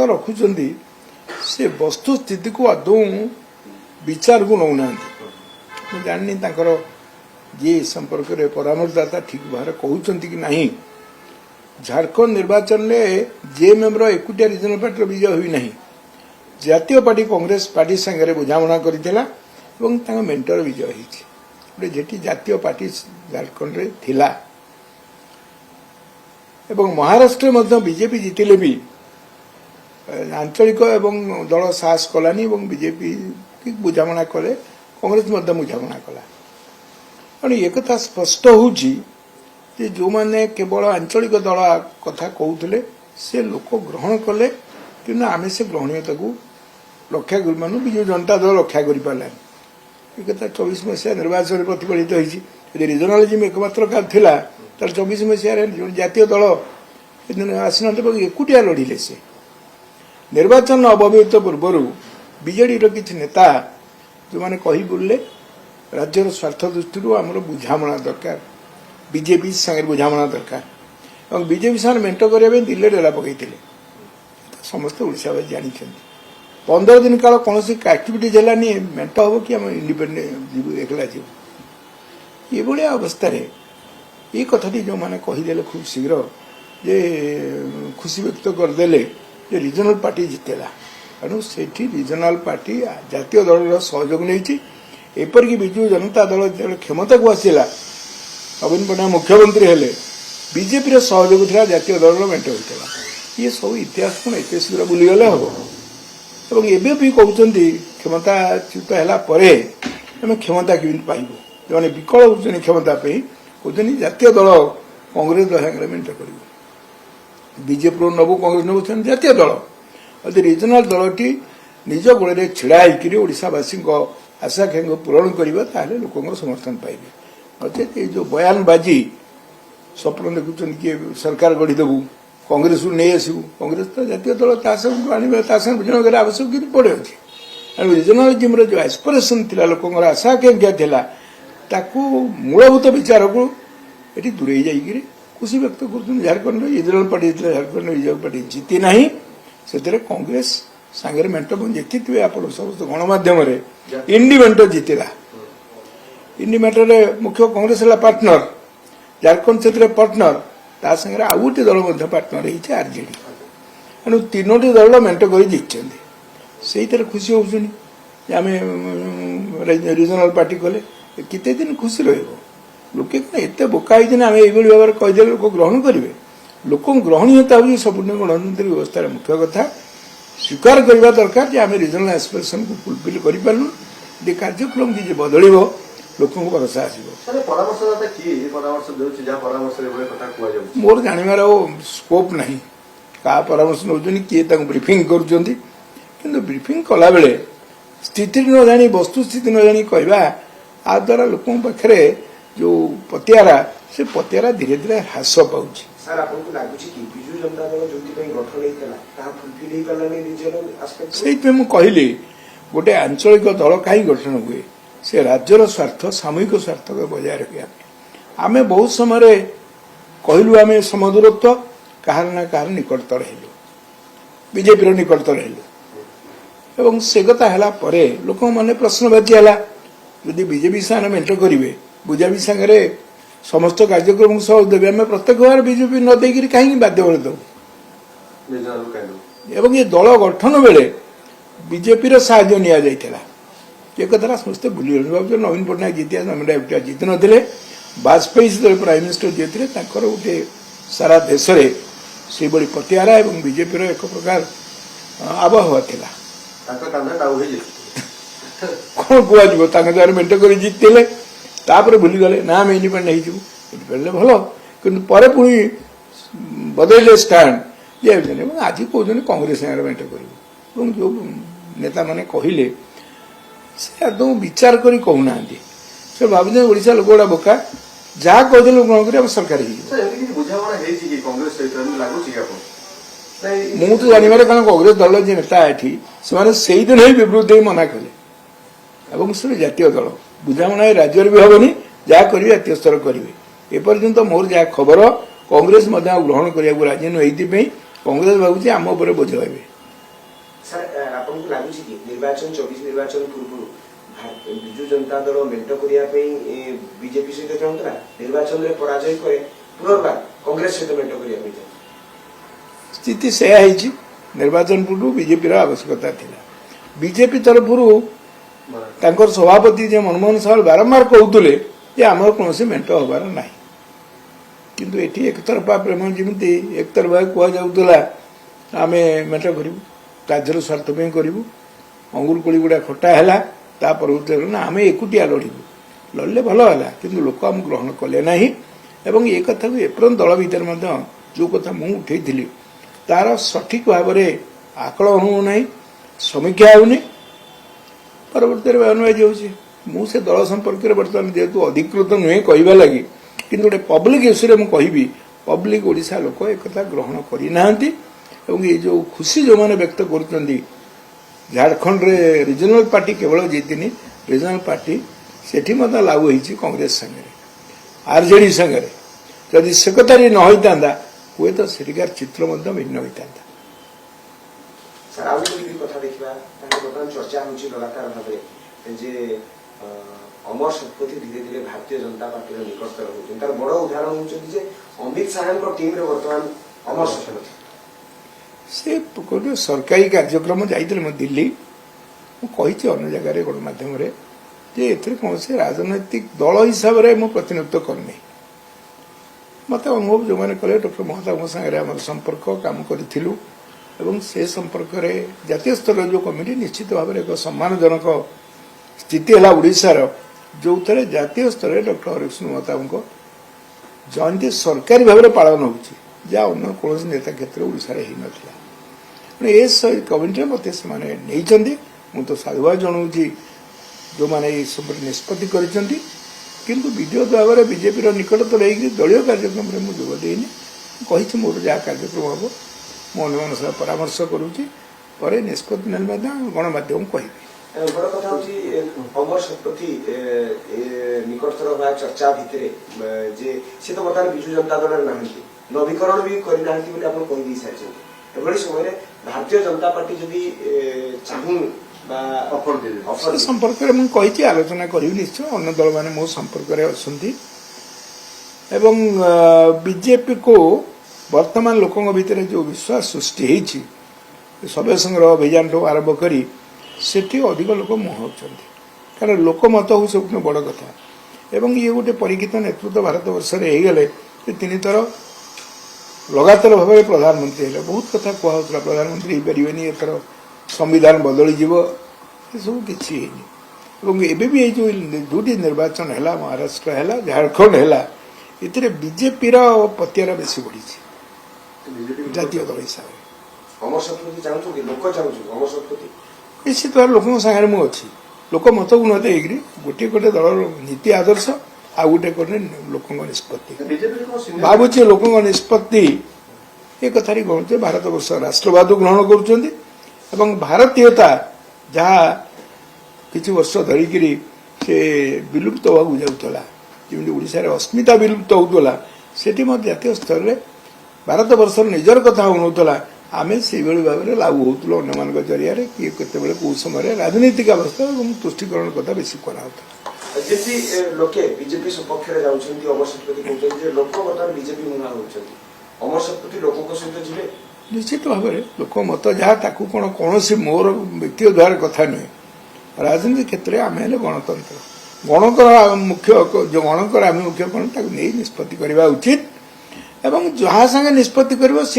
मत रखुंट से वस्तुस्थिति को आदौ विचार को नौना मुझे जानी जी संपर्क में परामर्शदाता ठीक भाव कहते कि नहीं झारखंड निर्वाचन में जे मेम्बर एकुटिया रिजनल पार्टी विजय हुई नहीं जातीय पार्टी कांग्रेस पार्टी संगे बुझाणा करथिला मेंटर विजय होती जेटी जातीय पार्टी झारखंड रे थिला एवं महाराष्ट्र में बीजेपी जितिले भी आंचलिक एवं दल साहस कलानी बीजेपी बुझाणा कले कांग्रेस बुझाणा कला एक कथा स्पष्ट होची जो माने केवल आंचलिक दल कथा कहते से लोक ग्रहण कले कि आम से ग्रहणीयता को रक्षा कर विजु जनता दल रक्षा कर पारा एक 24 मसीहा निर्वाचन प्रतिफलित होती रिजनालिजम एकमात्र था तर 24 मसीह जातीय दल आसना एकुटिया लड़िले से निर्वाचन अव्यवहित पूर्वर बीजेडी किसी नेता जो मैंने कही बोलले राज्यर स्वार्थ दृष्टि आमर बुझाणा दरकार बीजेपी संगे बुझाणा दरकार और बीजेपी साथ मेंट करने दिल्ली डेरा पकई समस्त ओडावासी जानते 15 दिन काल कौन एक्टिविटीज है मेंट हम कि इंडिपेंडेंट एकला जीव ये अवस्था ये कथाटी जो मैंने कहीदे खूब शीघ्र जे खुशी व्यक्त करदे जे रिजनल पार्टी जितेला तेणु से रिजनल पार्टी जातीय दल सहयोग नहीं एपरिक विजु जनता दल जो क्षमता को आसला नवीन पट्टनायक मुख्यमंत्री हेले बीजेपी सहयोग था जातीय दल मेंट होता ये सब इतिहास कौन एत शीघ्र बुलीगले हम और एवं भी कहते क्षमताच्युत है क्षमता केमी पाइब जो विकल होती क्षमता कहते जातीय दल कांग्रेस दल मेंट कर बीजेपी नबू कांग्रेस नबू जातीय दल और रिजनल दलटी निज गोड़ छिड़ा होशावासी आशाकांक्षा पूरण करवा लोक समर्थन पाइबे नचेत ये जो बयानबाजी स्वप्न देखुं किए सरकार गढ़ीदेबू कांग्रेस नहीं आसबू कांग्रेस तो जातीय दल बुझाण कर आवश्यक कि पड़े अच्छे रिजनालिजम जो एस्पिरेसन थी लोक आशाकांक्षा था मूलभूत विचार को ये दूरे जाइए खुशी व्यक्त कर Jharkhand regional party Jharkhand regional party जीति ना से कांग्रेस सांगे मेंट देखिए आप समस्त गणमाध्यम इंडी मेंट जीतला इंडी मेंटर मुख्य कांग्रेस पार्टनर झारखंड से पार्टनर ता संगे आउ गोटे दल पार्टनर होती आरजेडी तेणु तीनोटी दल मेंट कर जीति से खुशी होती आम रिजनल पार्टी कले केते दिन खुशी रोके एत बोका होती आम ये भाव कहीदे लोक ग्रहण करेंगे लोक ग्रहणीयता हूँ संपूर्ण गणतंत्र व्यवस्था मुख्य कथा स्वीकार करने दरकार आम रिजनल एस्पिरेसन को फुलफिल कर कार्यक्रम की बदल लोक भरोसा मोर जानवर स्कोप ना क्या परामर्श नौ किए ब्रीफिंग कर ब्रीफिंग कला बेले स्थिति न जानी वस्तुस्थिति न जानी कहवा आ द्वारा लोक पाखे जो पतियारा से पतियारा धीरे धीरे ह्रास पाऊँ से कहली गोटे आंचलिक दल कहीं गठन हुए से राज्यर स्वार्थ सामूहिक स्वार्थ को बजाय रखा आम बहुत समय कहलु आम समदूरत्व कहार ना कहार निकटत रहलु बीजेपी निकटत रहलु एवं से कथा है लोक मैंने प्रश्नवाची है जदि बीजेपी साथ मेंट करेंगे बुझावी सागर समस्त कार्यक्रम सहयोग देवे आम प्रत्येक बार बीजेपी न देकर कहीं बाध्य कर दू ये दल गठन बेले बीजेपी साहाय्य नि जाइथिला ये कथा समस्ते भूली नवीन पट्टनायक जीतिया नवीन जीति नथिले वाजपेयी से प्राइम मिनिस्टर जीते गोटे सारा देश में से बड़ी पतियारा एवं बीजेपी एक प्रकार आबहावा थिला कौन कह मेंट कर जीतले भूलीगले ना आम इंडिपेंडेंट इंडिपेंडेंट भल कि पुणी बदले स्टाण आज कहते कांग्रेस मेंट कर जो नेता मैंने कहले से आदौ विचार करी कहूना से भावुँ ओडिशा लोक गुड़ा बोका जहाँ कहते ग्रहण कर सरकार मु तो जानवर कारण कांग्रेस दल जो नेता ये से दिन ही विवृत मना कले से जातीय दल बुझाणा राज्य भी हेनी जहाँ करेंगे जातीय स्तर करेंगे एपर्यंत मोर जहाँ खबर कांग्रेस ग्रहण करने राजी नुई कांग्रेस भावुँ आम बोझ हे सर आपन को लागुची कि निर्वाचन 24 निर्वाचन पूर्व बिजु जनता दल मेंट करिया बीजेपी सहित चाहूला निर्वाचन रे पराजय करे पुनर्बार कांग्रेस सहित मेंट करिया स्थिति से निर्वाचन पूर्व बीजेपी आवश्यकता थिला बीजेपी तरफ सभापति जे मनमोहन साहब बारंबार कहते जे आम कौन मेंट हबार ना किंतु एटी एक तरफा प्रेम जमी एक तरफा कहला आम मेंट करूँ राज्यर स्वार्थ करूँ अंगुर कोड़ी गुड़ा खटा है परवर्त ना आम एकुटिया लड़ू लड़े भल है कि लोक आम ग्रहण कले ना एवं ये कथा को एपर्यंत दल भीतर जो कथा मुझे उठे तार सठिक भाव में आकलन होना समीक्षा होनी परवर्त अनुवाद होसे दल संपर्क में बर्तमान जेहेतु अधिकृत नुहे कहवा लगी कि गोटे पब्लिक इश्यू में कहि पब्लिक ओडिशा लोक एक ग्रहण करना ये जो खुशी जो मैंने व्यक्त कर झारखंड रे रिजनल पार्टी केवल जीतनी रिजनल पार्टी सेठी मत लागू होती कांग्रेस संगे आरजेडी संगे जदि से कथा न होता हुए तो सेठिकार चित्र भिन्न होता सर आउ कथा देखा बर्तमान चर्चा होची लगातार भाव जे अमर शतपथी धीरे धीरे भारतीय जनता पार्टी निकटतर होती तार बड़ उदाहरण होती अमित शाह टीम रे बर्तमान अमर शतपथी से गोटे सरकारी कार्यक्रम जाइए दिल्ली मुझे अन्य जगह गणमाध्यम कौन से राजनैतिक दल हिसाब से मुझे प्रतिनिधित्व करनी मत अनुभव जो मैंने कले डॉक्टर महताब सागर आम संपर्क काम करूँ से संपर्क में जातीय स्तर जो कमिटी निश्चित भाव में एक सम्मानजनक स्थिति है ओडिशार जो थे जातीय स्तर में डॉक्टर हरिकृष्ण महताब जयंती सरकारी भाव में पालन हो जहाँ अन्य कौन नेता क्षेत्र ओडिशा कमिटी मत से तो साधुवाद जनाऊँ जो मैंने निष्पत्ति किंतु विधिवत भाव में बीजेपी निकटतर दलीय कार्यक्रम में मुझे जोगदेनी कही मोर जहाँ कार्यक्रम हम मुझे सह परामर्श करुँच निष्पत्ति ना गणमाध्यम कहि बड़ कथा अमर शतपथी निकटतर चर्चा भितर जे सी तो बर्तमान विजु जनता दल ना नवीकरण भी करना कही सारी समय भारतीय जनता पार्टी जदि चाहूँ संपर्क में मुझे आलोचना करी निश्चय अन्य दल मैंने मो संपर्क में अच्छा बीजेपी को वर्तमान लोकों भीतर जो विश्वास सृष्टि होती सभ्य संग्रह अभियान ठूँ आरंभ करी सेठी अधिक लोक मुहां कारण लोकमत हूँ सब बड़ कथा एवं ये गोटे परीक्षित नेतृत्व भारत वर्ष होगले तीन थर लगातार भाव में प्रधानमंत्री है बहुत कथा कहला प्रधानमंत्री हो पारे एथर संविधान बदली ये सब किसी एवं भी जो निर्वाचन है महाराष्ट्र है झारखंड है ये बीजेपी पतियार बेसी बढ़ी जातीय दल हिसाब से निश्चित भाव लोक सागर मुझे लोक मत को नत गोटे गोटे दल नीति आदर्श आ गोटे गोटे लोक निष्पत्ति भावुँ लोक निष्पत्ति ये कथारी कहते भारत वर्ष राष्ट्रवाद ग्रहण कर भारतीयता जहाँ किसी वर्ष धरिक से विलुप्त होगा जाऊला जमी ओडिशा रे अस्मिता विलुप्त होता से जातीय स्तर में भारत वर्ष निजर कथा होना आम से भाव में लागू होलु अन्य जरिया किए केत कौ समय राजनीतिक अवस्था और तुष्टिकरण कथा बेस कराता जैसे लोके बीजेपी सपक्ष में जाऊँच अमर शतपथी कहते लोक बर्तमान बीजेपी मुहां होती अमर शतपथी लोकों सहित जी निश्चित भाव में लोक मत जहाँ कौन कौन मोर व्यक्तिगत द्वारा कथा नुहे राजनीति क्षेत्र में आम गणतंत्र गणकर मुख्य जो गणकर आम मुख्य कौन नहीं निष्पत्ति करवा उचित एवं जहाँ संगे निष्पत्ति कर